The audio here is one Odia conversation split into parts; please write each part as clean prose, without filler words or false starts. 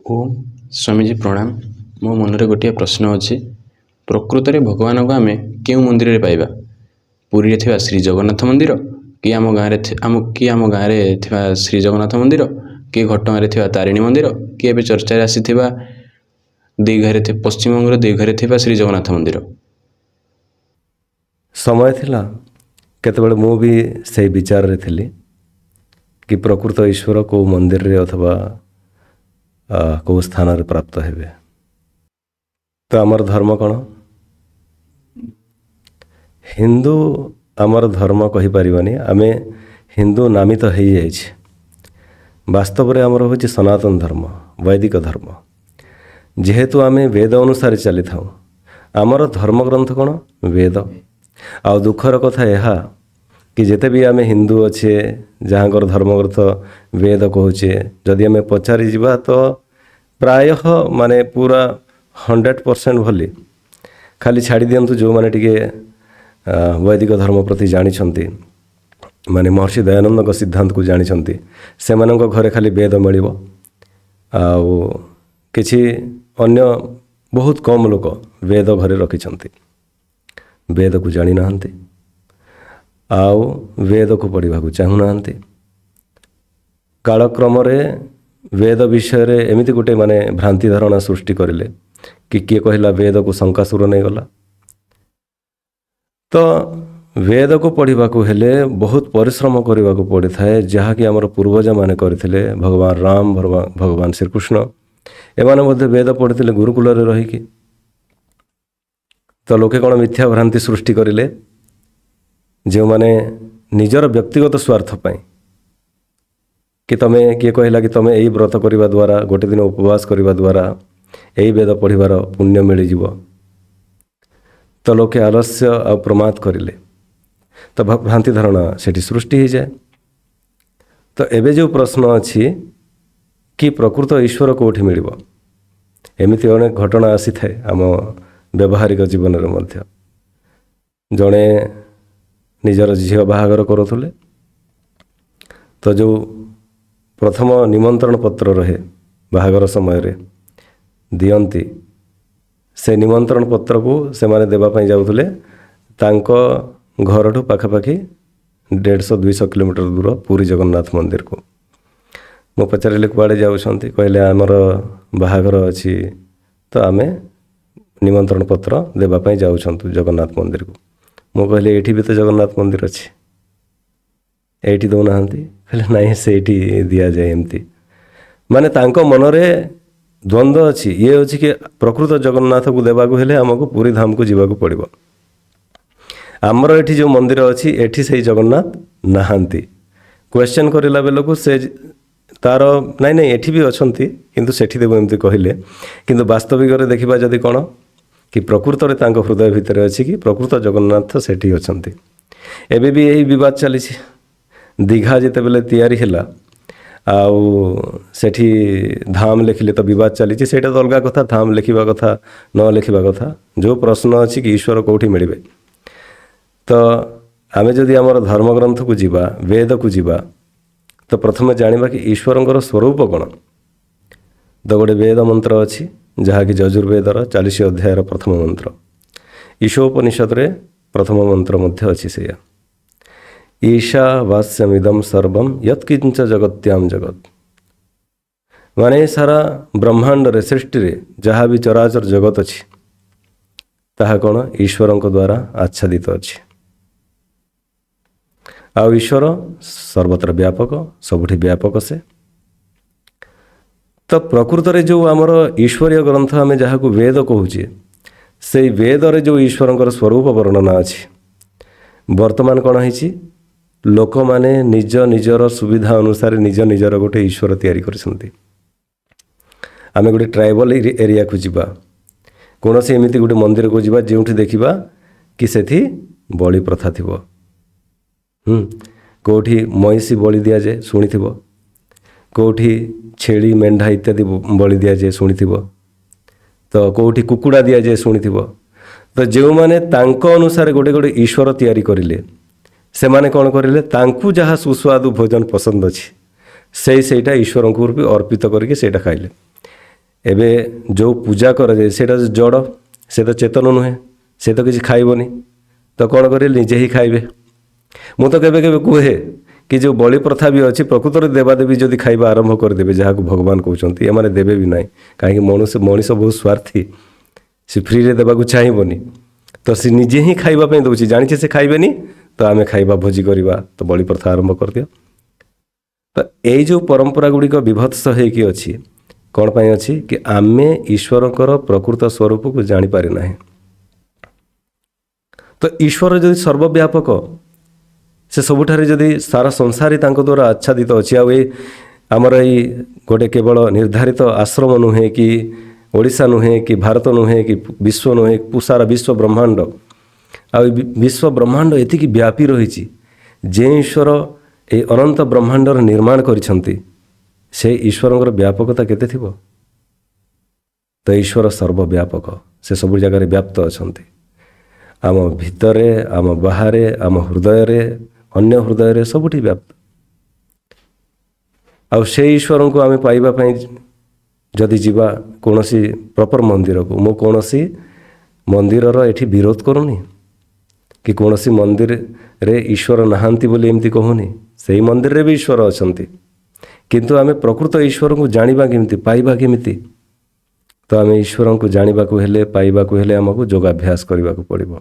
ओम स्वामीजी प्रणाम। मो मनरे गोटे प्रश्न अच्छी। प्रकृत में भगवान को आम क्यों मंदिर में पाइबा? पुरी थे श्री जगन्नाथ मंदिर कि आम गाँव में श्री जगन्नाथ मंदिर कि घटगाँ थे तारिणी मंदिर कि एवं चर्चा आसी दीघारे पश्चिमबंग दीघारे श्री जगन्नाथ मंदिर? समय थिला केतबेले मु भी से विचार रे थिली कि प्रकृत ईश्वर को मंदिर रे अथवा को स्थान रे प्राप्त हेबे। तो आमर धर्म कौन? हिंदू आमर धर्म कही पारिबानी, आमे हिंदू नामित हो जाइछे। वास्तव रे आमर होछि सनातन धर्म, वैदिक धर्म। जेहेतु आमे वेद अनुसार चली थाउ, आमर धर्म ग्रंथ कौन? वेद। आ दुखर कथा यह कि जिते भी आमे हिंदू अच्छे जहाँकर धर्मग्रंथ वेद कहूचे, जदि आमे पचारि जिबा तो प्राय माने पूरा 100% भली खाली छाड़ी दियंतु जो माने टिके वैदिक धर्म प्रति जानी छंती, माने महर्षि दयानंद को सिद्धांत को जानी छंती, से मानक घरे खाली वेद मिलिबो। आउ किछि अन्य बहुत कम लोक वेद घरे रखी छंती, वेद को जानी नाहंती, आउ वेद को पढ़ा को चाहू नाहंती। कालक्रम रे वेद विषय रे एमिति गोटे माने भ्रांति धारणा सृष्टि करिले कि किए कहला वेद को शंकासुर नहीं गला। तो वेद को पढ़ा को हेले बहुत परिश्रम करने को पड़ी थाए, जहाँ कि आमर पूर्वज माने करथिले। भगवान राम, भगवान श्रीकृष्ण एमाने मध्य वेद पढ़िथिले गुरुकुल रे रहिकी। तो लोके कौन मिथ्या भ्रांति सृष्टि करिले, जो माने निजर व्यक्तिगत स्वार्थ पाई कि तमे किए कहला कि तमे यही व्रत करने द्वारा, गोटे दिन उपवास करने द्वारा यही वेद पढ़िबार पुण्य मिल जीव। तो लोके आलस्य आ प्रमाद करिले, तो भ्रांति धारणा सेठी सृष्टि हो जाए। तो एबे जो प्रश्न अच्छी कि प्रकृत ईश्वर कोठी मिलिबो, एमिति अनेक घटना आसी थाए आम व्यवहारिक जीवन रे मध्य। जड़े निजर झील बाहागर करुले, तो जो प्रथम निमंत्रण पत्र रहे बाहागर समय रे दियंती, से निमंत्रण पत्र को से माने देबा पई जाउथले तांको घरठू पाखापाखि 150-200 किलोमीटर दूर पुरी जगन्नाथ मंदिर को। मो पचारे कुआड़े जाउछंती, कहले आमर बाहागर अछि, तो आमे निमंत्रण पत्र देवाई जाऊँ जगन्नाथ मंदिर को। मु कहले एठी भी तो जगन्नाथ मंदिर अच्छे, एठी दौना कहले नाई से दिया जाए। एमती माने तांको मनरे द्वंद्व अच्छी, ये अच्छी कि प्रकृत जगन्नाथ को देवाक हेले आमको पूरी धाम को जीवाक पड़िबो। आमर एठी जो मंदिर अच्छी एठी से जगन्नाथ नाहांती। क्वेश्चन करला बेल को से तार नाई नाई एठी भी अछंती किंतु सेठी देबो एमती कहले, किंतु वास्तविक रे देखिबा जदि कोन कि प्रकृत रे तांको हृदय भितर अछि कि प्रकृत जगन्नाथ सेठी अछंती। एबे भी यही विवाद चली। दीघा जिते बेले तैयारी हैला आउ सेठी धाम लिखिले तो विवाद चली। सेटा तो अलग कथा, धाम लिखा कथा न लिखा कथा। जो प्रश्न अच्छी कि ईश्वर कोठी मिलिबे, तो आमे जदि आमर धर्मग्रंथ को जीवा, वेद को जीवा, तो प्रथम जानिबा कि ईश्वरंकर स्वरूप कौन। तो गोटे वेद मंत्र अच्छी जहाँ कि यजुर्वेदर 40 अध्यायर प्रथम मंत्र, ईशोपनिषद रे प्रथम मंत्र मध्य अच्छी से ईशावास्यमिदं सर्वं यत्किंच जगत्याम जगत। माने सारा ब्रह्मांड रे सृष्टि रे जहाँ भी चराचर जगत अच्छी ताहा कौन ईश्वरंक द्वारा आच्छादित अच्छी। आउ ईश्वर सर्वत्र व्यापक, सबुठी व्यापक से। तो प्रकृत रे जो आमर ईश्वरीय ग्रंथ आमे जहाँ को वेद कहूचे, से वेद रे जो ईश्वरंकर स्वरूप वर्णना अच्छी। वर्तमान कौन है लोक माने निज निजर सुविधा अनुसार निज निजर गोटे ईश्वर तैयारी करछंती। आमे गोटे ट्राइबल एरिया को जीवा, कौन से एमिति गोटे मंदिर को जीवा जोठी देखिबा कि सेठी बलि प्रथा थिबो। कोठी मईसी बलि दिया जाए शुणिथिबो, कोठी छेली मेंढा इत्यादि बलि दिया जाए शुणिथिबो, तो कोठी कुकुड़ा दिया जाए शुणिथिबो। तो जो माने तांको अनुसार गोटे गोटे ईश्वर तैयारी करिले, से माने कौन करिले तांकु जहाँ सुस्वादु भोजन पसंद अच्छी सेटा ईश्वर को भी अर्पित करके सेटा खाइले। ଏବେ ଯେଉଁ ପୂଜା କରାଯାଏ ସେଇଟା ଜଡ଼, ସେ ତ ଚେତନ ନୁହେଁ, ସେ ତ କିଛି ଖାଇବନି, ତ କ'ଣ କରିବେ? ନିଜେ ହିଁ ଖାଇବେ। ମୁଁ ତ କେବେ କେବେ କୁହେ କି ଯେଉଁ ବଳି ପ୍ରଥା ବି ଅଛି, ପ୍ରକୃତରେ ଦେବାଦେବୀ ଯଦି ଖାଇବା ଆରମ୍ଭ କରିଦେବେ ଯାହାକୁ ଭଗବାନ କହୁଛନ୍ତି, ଏମାନେ ଦେବେ ବି ନାହିଁ। କାହିଁକି? ମଣିଷ ବହୁତ ସ୍ୱାର୍ଥୀ, ସେ ଫ୍ରିରେ ଦେବାକୁ ଚାହିଁବନି, ତ ସେ ନିଜେ ହିଁ ଖାଇବା ପାଇଁ ଦେଉଛି। ଜାଣିছে ସେ ଖାଇବେନି, ତ ଆମେ ଖାଇବା, ଭୋଜି କରିବା, ତ ବଳି ପ୍ରଥା ଆରମ୍ଭ କରିଦିଅ। ତ ଏଇ ଯେଉଁ ପରମ୍ପରା ଗୁଡ଼ିକ ବିଭତ୍ସ ହେଇକି ଅଛି, କ'ଣ ପାଇଁ ଅଛି? କି ଆମେ ଈଶ୍ୱରଙ୍କର ପ୍ରକୃତ ସ୍ୱରୂପକୁ ଜାଣିପାରି ନାହିଁ। ତ ଈଶ୍ୱର ଯଦି ସର୍ବବ୍ୟାପକ, ସେ ସବୁଠାରେ ଯଦି ସାରା ସଂସାର ତାଙ୍କ ଦ୍ୱାରା ଆଚ୍ଛାଦିତ ଅଛି, ଆଉ ଏଇ ଆମର ଏଇ ଗୋଟେ କେବଳ ନିର୍ଦ୍ଧାରିତ ଆଶ୍ରମ ନୁହେଁ, କି ଓଡ଼ିଶା ନୁହେଁ, କି ଭାରତ ନୁହେଁ, କି ବିଶ୍ୱ ନୁହେଁ, ସାରା ବିଶ୍ୱ ବ୍ରହ୍ମାଣ୍ଡ, ଆଉ ଏ ବିଶ୍ୱ ବ୍ରହ୍ମାଣ୍ଡ ଏତିକି ବ୍ୟାପୀ ରହିଛି, ଯେ ଈଶ୍ୱର ଏହି ଅନନ୍ତ ବ୍ରହ୍ମାଣ୍ଡର ନିର୍ମାଣ କରିଛନ୍ତି, ସେ ଈଶ୍ୱରଙ୍କର ବ୍ୟାପକତା କେତେ ଥିବ? ତ ଈଶ୍ୱର ସର୍ବବ୍ୟାପକ, ସେ ସବୁ ଜାଗାରେ ବ୍ୟାପ୍ତ ଅଛନ୍ତି। ଆମ ଭିତରେ, ଆମ ବାହାରେ, ଆମ ହୃଦୟରେ, ଅନ୍ୟ ହୃଦୟରେ, ସବୁଠି ବ୍ୟାପ୍ତ। ଆଉ ସେଇ ଈଶ୍ୱରଙ୍କୁ ଆମେ ପାଇବା ପାଇଁ ଯଦି ଯିବା କୌଣସି ପ୍ରପର ମନ୍ଦିରକୁ, ମୁଁ କୌଣସି ମନ୍ଦିରର ଏଠି ବିରୋଧ କରୁନି, କି କୌଣସି ମନ୍ଦିରରେ ଈଶ୍ୱର ନାହାନ୍ତି ବୋଲି ଏମିତି କହୁନି, ସେଇ ମନ୍ଦିରରେ ବି ଈଶ୍ୱର ଅଛନ୍ତି। କିନ୍ତୁ ଆମେ ପ୍ରକୃତ ଈଶ୍ୱରଙ୍କୁ ଜାଣିବା କେମିତି, ପାଇବା କେମିତି? ତ ଆମେ ଈଶ୍ୱରଙ୍କୁ ଜାଣିବାକୁ ହେଲେ, ପାଇବାକୁ ହେଲେ ଆମକୁ ଯୋଗାଭ୍ୟାସ କରିବାକୁ ପଡ଼ିବ।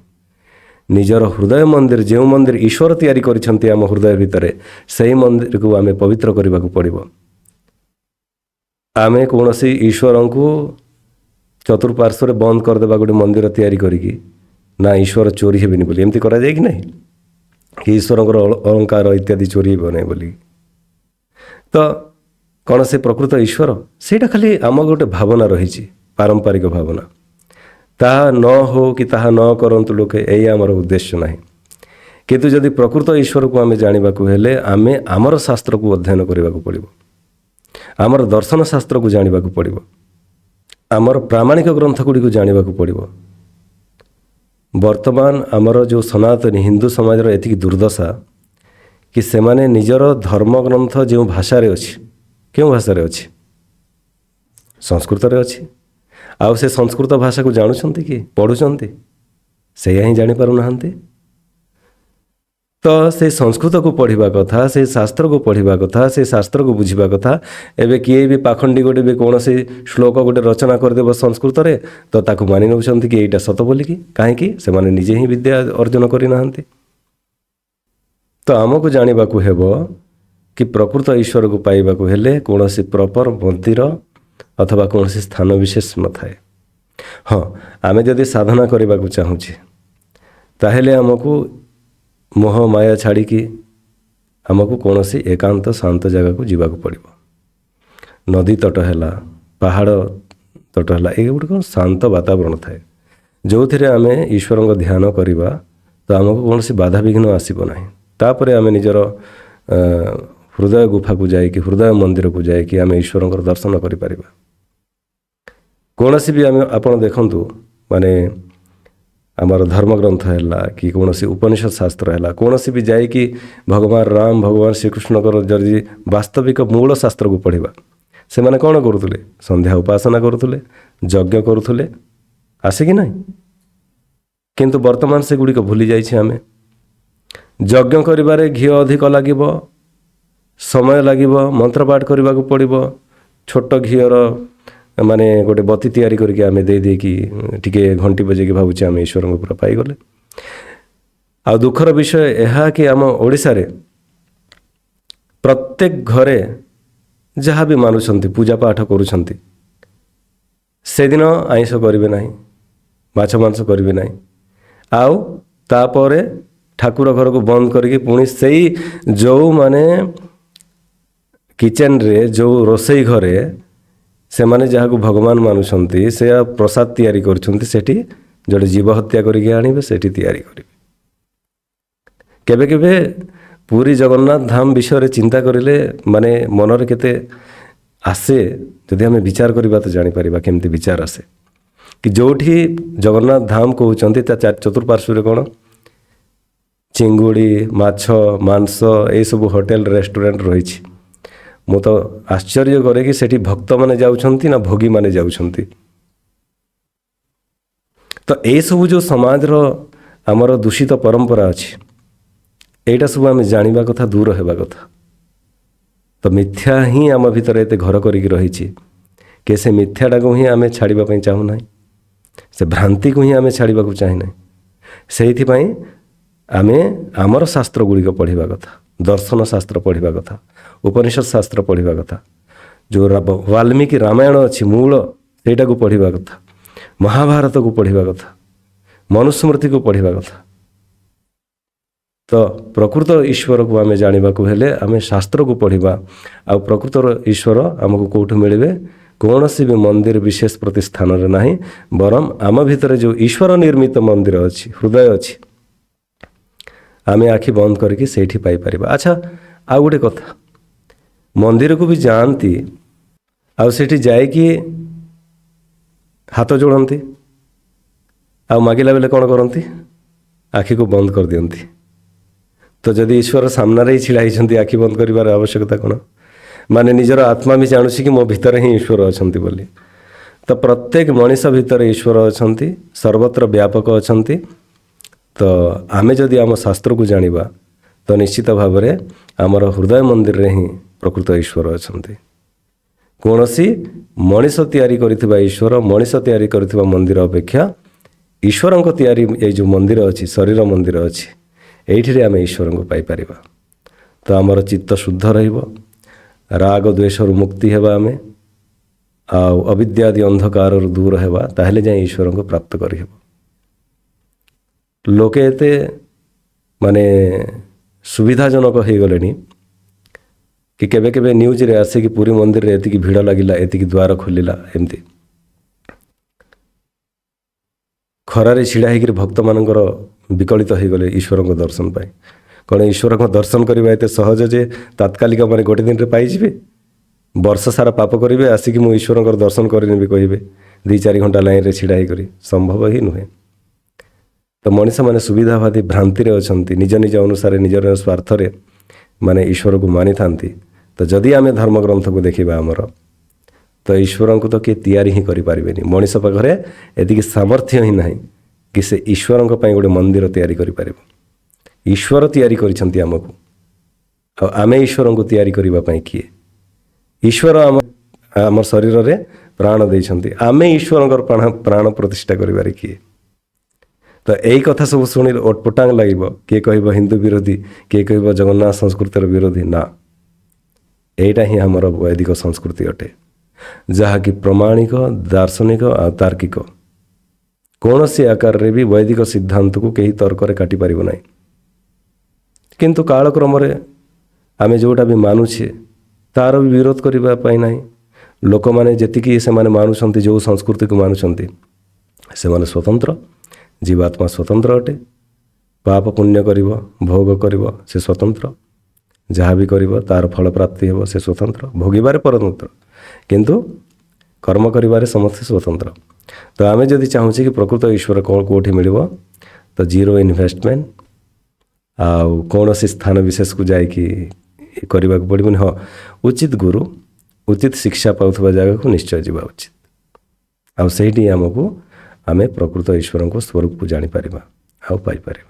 ନିଜର ହୃଦୟ ମନ୍ଦିର, ଯେଉଁ ମନ୍ଦିର ଈଶ୍ୱର ତିଆରି କରିଛନ୍ତି ଆମ ହୃଦୟ ଭିତରେ, ସେହି ମନ୍ଦିରକୁ ଆମେ ପବିତ୍ର କରିବାକୁ ପଡ଼ିବ। ଆମେ କୌଣସି ଈଶ୍ୱରଙ୍କୁ ଚତୁଃପାର୍ଶ୍ୱରେ ବନ୍ଦ କରିଦେବା ଗୋଟେ ମନ୍ଦିର ତିଆରି କରିକି, ନା ଈଶ୍ୱର ଚୋରି ହେବେନି ବୋଲି, ଏମିତି କରାଯାଏ କି ନାହିଁ? କି ଈଶ୍ୱରଙ୍କର ଅଳଙ୍କାର ଇତ୍ୟାଦି ଚୋରି ହେବ ନାହିଁ ବୋଲି। ତ କ'ଣ ସେ ପ୍ରକୃତ ଈଶ୍ୱର? ସେଇଟା ଖାଲି ଆମ ଗୋଟେ ଭାବନା ରହିଛି, ପାରମ୍ପରିକ ଭାବନା। ତାହା ନ ହଉ କି ତାହା ନ କରନ୍ତୁ ଲୋକେ, ଏଇ ଆମର ଉଦ୍ଦେଶ୍ୟ ନାହିଁ। କିନ୍ତୁ ଯଦି ପ୍ରକୃତ ଈଶ୍ୱରକୁ ଆମେ ଜାଣିବାକୁ ହେଲେ, ଆମେ ଆମର ଶାସ୍ତ୍ରକୁ ଅଧ୍ୟୟନ କରିବାକୁ ପଡ଼ିବ, ଆମର ଦର୍ଶନ ଶାସ୍ତ୍ରକୁ ଜାଣିବାକୁ ପଡ଼ିବ, ଆମର ପ୍ରାମାଣିକ ଗ୍ରନ୍ଥ ଗୁଡ଼ିକୁ ଜାଣିବାକୁ ପଡ଼ିବ। ବର୍ତ୍ତମାନ ଆମର ଯେଉଁ ସନାତନୀ ହିନ୍ଦୁ ସମାଜର ଏତିକି ଦୁର୍ଦ୍ଦଶା କି ସେମାନେ ନିଜର ଧର୍ମଗ୍ରନ୍ଥ ଯେଉଁ ଭାଷାରେ ଅଛି, କେଉଁ ଭାଷାରେ ଅଛି? ସଂସ୍କୃତରେ ଅଛି। ଆଉ ସେ ସଂସ୍କୃତ ଭାଷାକୁ ଜାଣୁଛନ୍ତି କି, ପଢ଼ୁଛନ୍ତି? ସେଇଆ ହିଁ ଜାଣିପାରୁନାହାନ୍ତି। ତ ସେଇ ସଂସ୍କୃତକୁ ପଢ଼ିବା କଥା, ସେଇ ଶାସ୍ତ୍ରକୁ ପଢ଼ିବା କଥା, ସେଇ ଶାସ୍ତ୍ରକୁ ବୁଝିବା କଥା। ଏବେ କିଏ ବି ପାଖଣ୍ଡି ଗୋଟେ ବି କୌଣସି ଶ୍ଲୋକ ଗୋଟେ ରଚନା କରିଦେବ ସଂସ୍କୃତରେ, ତ ତାକୁ ମାନି ନେଉଛନ୍ତି କି ଏଇଟା ସତ ବୋଲିକି। କାହିଁକି? ସେମାନେ ନିଜେ ହିଁ ବିଦ୍ୟା ଅର୍ଜନ କରିନାହାନ୍ତି। ତ ଆମକୁ ଜାଣିବାକୁ ହେବ କି ପ୍ରକୃତ ଈଶ୍ୱରକୁ ପାଇବାକୁ ହେଲେ କୌଣସି ପ୍ରପର ମନ୍ଦିର ଅଥବା କୌଣସି ସ୍ଥାନ ବିଶେଷ ନଥାଏ। ହଁ, ଆମେ ଯଦି ସାଧନା କରିବାକୁ ଚାହୁଁଛେ, ତାହେଲେ ଆମକୁ ମୋହ ମାୟା ଛାଡ଼ିକି ଆମକୁ କୌଣସି ଏକାନ୍ତ ଶାନ୍ତ ଜାଗାକୁ ଯିବାକୁ ପଡ଼ିବ। ନଦୀ ତଟ ହେଲା, ପାହାଡ଼ ତଟ ହେଲା, ଏଗୁଡ଼ିକ ଶାନ୍ତ ବାତାବରଣ ଥାଏ, ଯେଉଁଥିରେ ଆମେ ଈଶ୍ୱରଙ୍କ ଧ୍ୟାନ କରିବା, ତ ଆମକୁ କୌଣସି ବାଧାବିଘ୍ନ ଆସିବ ନାହିଁ। ତାପରେ ଆମେ ନିଜର ହୃଦୟ ଗୁଫାକୁ ଯାଇକି, ହୃଦୟ ମନ୍ଦିରକୁ ଯାଇକି ଆମେ ଈଶ୍ୱରଙ୍କର ଦର୍ଶନ କରିପାରିବା। କୌଣସି ବି ଆପଣ ଦେଖନ୍ତୁ, ମାନେ ଆମର ଧର୍ମଗ୍ରନ୍ଥ ହେଲା କି କୌଣସି ଉପନିଷଦ ଶାସ୍ତ୍ର ହେଲା, କୌଣସି ବି ଯାଇକି ଭଗବାନ ରାମ, ଭଗବାନ ଶ୍ରୀକୃଷ୍ଣଙ୍କର ଯଦି ବାସ୍ତବିକ ମୂଳ ଶାସ୍ତ୍ରକୁ ପଢ଼ିବା, ସେମାନେ କ'ଣ କରୁଥିଲେ? ସନ୍ଧ୍ୟା ଉପାସନା କରୁଥିଲେ, ଯଜ୍ଞ କରୁଥିଲେ, ଆସେ କି ନାହିଁ? କିନ୍ତୁ ବର୍ତ୍ତମାନ ସେଗୁଡ଼ିକ ଭୁଲି ଯାଇଛି ଆମେ। ଯଜ୍ଞ କରିବାରେ ଘିଅ ଅଧିକ ଲାଗିବ, ସମୟ ଲାଗିବ, ମନ୍ତ୍ରପାଠ କରିବାକୁ ପଡ଼ିବ, ଛୋଟ ଘିଅର ମାନେ ଗୋଟେ ବତି ତିଆରି କରିକି ଆମେ ଦେଇକି ଟିକେ ଘଣ୍ଟି ବଜେଇକି ଭାବୁଛେ ଆମେ ଈଶ୍ୱରଙ୍କୁ ପୁରା ପାଇଗଲେ। ଆଉ ଦୁଃଖର ବିଷୟ ଏହା କି ଆମ ଓଡ଼ିଶାରେ ପ୍ରତ୍ୟେକ ଘରେ ଯାହା ବି ମାନୁଛନ୍ତି, ପୂଜା ପାଠ କରୁଛନ୍ତି, ସେଦିନ ଆଇଁଷ କରିବେ ନାହିଁ, ମାଛ ମାଂସ କରିବେ ନାହିଁ। ଆଉ ତାପରେ ଠାକୁର ଘରକୁ ବନ୍ଦ କରିକି ପୁଣି ସେଇ ଯେଉଁମାନେ କିଚେନରେ, ଯେଉଁ ରୋଷେଇ ଘରେ ସେମାନେ ଯାହାକୁ ଭଗବାନ ମାନୁଛନ୍ତି, ସେ ପ୍ରସାଦ ତିଆରି କରୁଛନ୍ତି, ସେଠି ଯୋଡ଼େ ଜୀବ ହତ୍ୟା କରିକି ଆଣିବେ, ସେଠି ତିଆରି କରିବେ। କେବେ କେବେ ପୁରୀ ଜଗନ୍ନାଥ ଧାମ ବିଷୟରେ ଚିନ୍ତା କରିଲେ ମାନେ ମନରେ କେତେ ଆସେ, ଯଦି ଆମେ ବିଚାର କରିବା ତ ଜାଣିପାରିବା କେମିତି ବିଚାର ଆସେ। କି ଯେଉଁଠି ଜଗନ୍ନାଥ ଧାମ କହୁଛନ୍ତି, ତା ଚତୁଃପାର୍ଶ୍ୱରେ କ'ଣ ଚିଙ୍ଗୁଡ଼ି, ମାଛ, ମାଂସ, ଏଇସବୁ ହୋଟେଲ ରେଷ୍ଟୁରାଣ୍ଟ ରହିଛି। ମୁଁ ତ ଆଶ୍ଚର୍ଯ୍ୟ କରେ କି ସେଠି ଭକ୍ତମାନେ ଯାଉଛନ୍ତି ନା ଭୋଗୀମାନେ ଯାଉଛନ୍ତି। ତ ଏଇସବୁ ଯେଉଁ ସମାଜର ଆମର ଦୂଷିତ ପରମ୍ପରା ଅଛି, ଏଇଟା ସବୁ ଆମେ ଜାଣିବା କଥା, ଦୂର ହେବା କଥା। ତ ମିଥ୍ୟା ହିଁ ଆମ ଭିତରେ ଏତେ ଘର କରିକି ରହିଛି କି ସେ ମିଥ୍ୟାଟାକୁ ହିଁ ଆମେ ଛାଡ଼ିବା ପାଇଁ ଚାହୁଁନାହିଁ, ସେ ଭ୍ରାନ୍ତିକୁ ହିଁ ଆମେ ଛାଡ଼ିବାକୁ ଚାହିଁନାହିଁ। ସେଇଥିପାଇଁ ଆମେ ଆମର ଶାସ୍ତ୍ର ଗୁଡ଼ିକ ପଢ଼ିବା କଥା, ଦର୍ଶନ ଶାସ୍ତ୍ର ପଢ଼ିବା କଥା, ଉପନିଷଦ ଶାସ୍ତ୍ର ପଢ଼ିବା କଥା, ଯେଉଁ ବାଲ୍ମୀକି ରାମାୟଣ ଅଛି ମୂଳ ସେଇଟାକୁ ପଢ଼ିବା କଥା, ମହାଭାରତକୁ ପଢ଼ିବା କଥା, ମନୁସ୍ମୃତିକୁ ପଢ଼ିବା କଥା। ତ ପ୍ରକୃତ ଈଶ୍ୱରକୁ ଆମେ ଜାଣିବାକୁ ହେଲେ ଆମେ ଶାସ୍ତ୍ରକୁ ପଢ଼ିବା। ଆଉ ପ୍ରକୃତର ଈଶ୍ୱର ଆମକୁ କେଉଁଠୁ ମିଳିବେ? କୌଣସି ବି ମନ୍ଦିର ବିଶେଷ ପ୍ରତିଷ୍ଠାନରେ ନାହିଁ, ବରଂ ଆମ ଭିତରେ ଯେଉଁ ଈଶ୍ୱର ନିର୍ମିତ ମନ୍ଦିର ଅଛି, ହୃଦୟ ଅଛି, ଆମେ ଆଖି ବନ୍ଦ କରିକି ସେଇଠି ପାଇପାରିବା। ଆଚ୍ଛା, ଆଉ ଗୋଟେ କଥା, ମନ୍ଦିରକୁ ବି ଯାଆନ୍ତି ଆଉ ସେଠି ଯାଇକି ହାତ ଯୋଡ଼ନ୍ତି, ଆଉ ମାଗିଲା ବେଳେ କ'ଣ କରନ୍ତି? ଆଖିକୁ ବନ୍ଦ କରିଦିଅନ୍ତି। ତ ଯଦି ଈଶ୍ୱର ସାମ୍ନାରେ ହିଁ ଛିଡ଼ା ହେଇଛନ୍ତି, ଆଖି ବନ୍ଦ କରିବାର ଆବଶ୍ୟକତା କ'ଣ? ମାନେ ନିଜର ଆତ୍ମା ବି ଜାଣୁଛି କି ମୋ ଭିତରେ ହିଁ ଈଶ୍ୱର ଅଛନ୍ତି ବୋଲି। ତ ପ୍ରତ୍ୟେକ ମଣିଷ ଭିତରେ ଈଶ୍ୱର ଅଛନ୍ତି, ସର୍ବତ୍ର ବ୍ୟାପକ ଅଛନ୍ତି। ତ ଆମେ ଯଦି ଆମ ଶାସ୍ତ୍ରକୁ ଜାଣିବା ତ ନିଶ୍ଚିତ ଭାବରେ ଆମର ହୃଦୟ ମନ୍ଦିରରେ ହିଁ ପ୍ରକୃତ ଈଶ୍ୱର ଅଛନ୍ତି। କୌଣସି ମଣିଷ ତିଆରି କରିଥିବା ଈଶ୍ୱର, ମଣିଷ ତିଆରି କରିଥିବା ମନ୍ଦିର ଅପେକ୍ଷା ଈଶ୍ୱରଙ୍କ ତିଆରି ଏଇ ଯେଉଁ ମନ୍ଦିର ଅଛି, ଶରୀର ମନ୍ଦିର ଅଛି, ଏଇଠିରେ ଆମେ ଈଶ୍ୱରଙ୍କୁ ପାଇପାରିବା। ତ ଆମର ଚିତ୍ତ ଶୁଦ୍ଧ ରହିବ, ରାଗ ଦ୍ୱେଷରୁ ମୁକ୍ତି ହେବା ଆମେ, ଆଉ ଅବିଦ୍ୟାଦି ଅନ୍ଧକାରରୁ ଦୂର ହେବା, ତାହେଲେ ଯାଇ ଈଶ୍ୱରଙ୍କୁ ପ୍ରାପ୍ତ କରିହେବ। ଲୋକେ ଏତେ ମାନେ ସୁବିଧାଜନକ ହେଇଗଲେଣି କି କେବେ କେବେ ନ୍ୟୁଜ୍ରେ ଆସିକି ପୁରୀ ମନ୍ଦିରରେ ଏତିକି ଭିଡ଼ ଲାଗିଲା, ଏତିକି ଦ୍ୱାର ଖୋଲିଲା, ଏମିତି ଖରାରେ ଛିଡ଼ା ହେଇକିରି ଭକ୍ତମାନଙ୍କର ବିକଳିତ ହେଇଗଲେ ଈଶ୍ୱରଙ୍କ ଦର୍ଶନ ପାଇଁ। କ'ଣ ଈଶ୍ୱରଙ୍କ ଦର୍ଶନ କରିବା ଏତେ ସହଜ ଯେ ତାତ୍କାଲିକ ମାନେ ଗୋଟେ ଦିନରେ ପାଇଯିବେ? ବର୍ଷ ସାରା ପାପ କରିବେ, ଆସିକି ମୁଁ ଈଶ୍ୱରଙ୍କର ଦର୍ଶନ କରିନେବି କହିବେ 2-4 ଘଣ୍ଟା ଲାଇନରେ ଛିଡ଼ା ହେଇକରି? ସମ୍ଭବ ହିଁ ନୁହେଁ। ତ ମଣିଷମାନେ ସୁବିଧାବାଦୀ ଭ୍ରାନ୍ତିରେ ଅଛନ୍ତି, ନିଜ ନିଜ ଅନୁସାରେ ନିଜର ସ୍ୱାର୍ଥରେ ମାନେ ଈଶ୍ୱରକୁ ମାନିଥାନ୍ତି। ତ ଯଦି ଆମେ ଧର୍ମଗ୍ରନ୍ଥକୁ ଦେଖିବା ଆମର, ତ ଈଶ୍ୱରଙ୍କୁ ତ କିଏ ତିଆରି ହିଁ କରିପାରିବେନି। ମଣିଷ ପାଖରେ ଏତିକି ସାମର୍ଥ୍ୟ ହିଁ ନାହିଁ କି ସେ ଈଶ୍ୱରଙ୍କ ପାଇଁ ଗୋଟେ ମନ୍ଦିର ତିଆରି କରିପାରିବ। ଈଶ୍ୱର ତିଆରି କରିଛନ୍ତି ଆମକୁ, ଆଉ ଆମେ ଈଶ୍ୱରଙ୍କୁ ତିଆରି କରିବା ପାଇଁ କିଏ? ଈଶ୍ୱର ଆମ ଶରୀରରେ ପ୍ରାଣ ଦେଇଛନ୍ତି, ଆମେ ଈଶ୍ୱରଙ୍କର ପ୍ରାଣ ପ୍ରତିଷ୍ଠା କରିବାରେ କିଏ? ତ ଏଇ କଥା ସବୁ ଶୁଣିଲେ ଓଟପଟାଙ୍ଗ ଲାଗିବ। କିଏ କହିବ ହିନ୍ଦୁ ବିରୋଧୀ, କିଏ କହିବ ଜଗନ୍ନାଥ ସଂସ୍କୃତିର ବିରୋଧୀ। ନା, ଏଇଟା ହିଁ ଆମର ବୈଦିକ ସଂସ୍କୃତି ଅଟେ, ଯାହାକି ପ୍ରମାଣିକ, ଦାର୍ଶନିକ ଆଉ ତାର୍କିକ। କୌଣସି ଆକାରରେ ବି ବୈଦିକ ସିଦ୍ଧାନ୍ତକୁ କେହି ତର୍କରେ କାଟିପାରିବ ନାହିଁ। କିନ୍ତୁ କାଳକ୍ରମରେ ଆମେ ଯେଉଁଟା ବି ମାନୁଛେ ତାର ବି ବିରୋଧ କରିବା ପାଇଁ ନାହିଁ। ଲୋକମାନେ ଯେତିକି ସେମାନେ ମାନୁଛନ୍ତି, ଯେଉଁ ସଂସ୍କୃତିକୁ ମାନୁଛନ୍ତି, ସେମାନେ ସ୍ୱତନ୍ତ୍ର, ଜୀବାତ୍ମା ସ୍ୱତନ୍ତ୍ର ଅଟେ। ପାପ ପୁଣ୍ୟ କରିବ, ଭୋଗ କରିବ, ସେ ସ୍ୱତନ୍ତ୍ର। ଯାହା ବି କରିବ ତାର ଫଳ ପ୍ରାପ୍ତି ହେବ, ସେ ସ୍ୱତନ୍ତ୍ର। ଭୋଗିବାରେ ପରତନ୍ତ୍ର, କିନ୍ତୁ କର୍ମ କରିବାରେ ସମସ୍ତେ ସ୍ୱତନ୍ତ୍ର। ତ ଆମେ ଯଦି ଚାହୁଁଛେ କି ପ୍ରକୃତ ଈଶ୍ୱର କେଉଁଠି ମିଳିବ, ତ ଜିରୋ ଇନଭେଷ୍ଟମେଣ୍ଟ, ଆଉ କୌଣସି ସ୍ଥାନ ବିଶେଷକୁ ଯାଇକି କରିବାକୁ ପଡ଼ିବନି। ହଁ, ଉଚିତ ଗୁରୁ, ଉଚିତ ଶିକ୍ଷା ପାଉଥିବା ଜାଗାକୁ ନିଶ୍ଚୟ ଯିବା ଉଚିତ। ଆଉ ସେଇଠି ଆମେ ପ୍ରକୃତ ଈଶ୍ୱରଙ୍କ ସ୍ୱରୂପକୁ ଜାଣିପାରିବା ଆଉ ପାଇପାରିବା।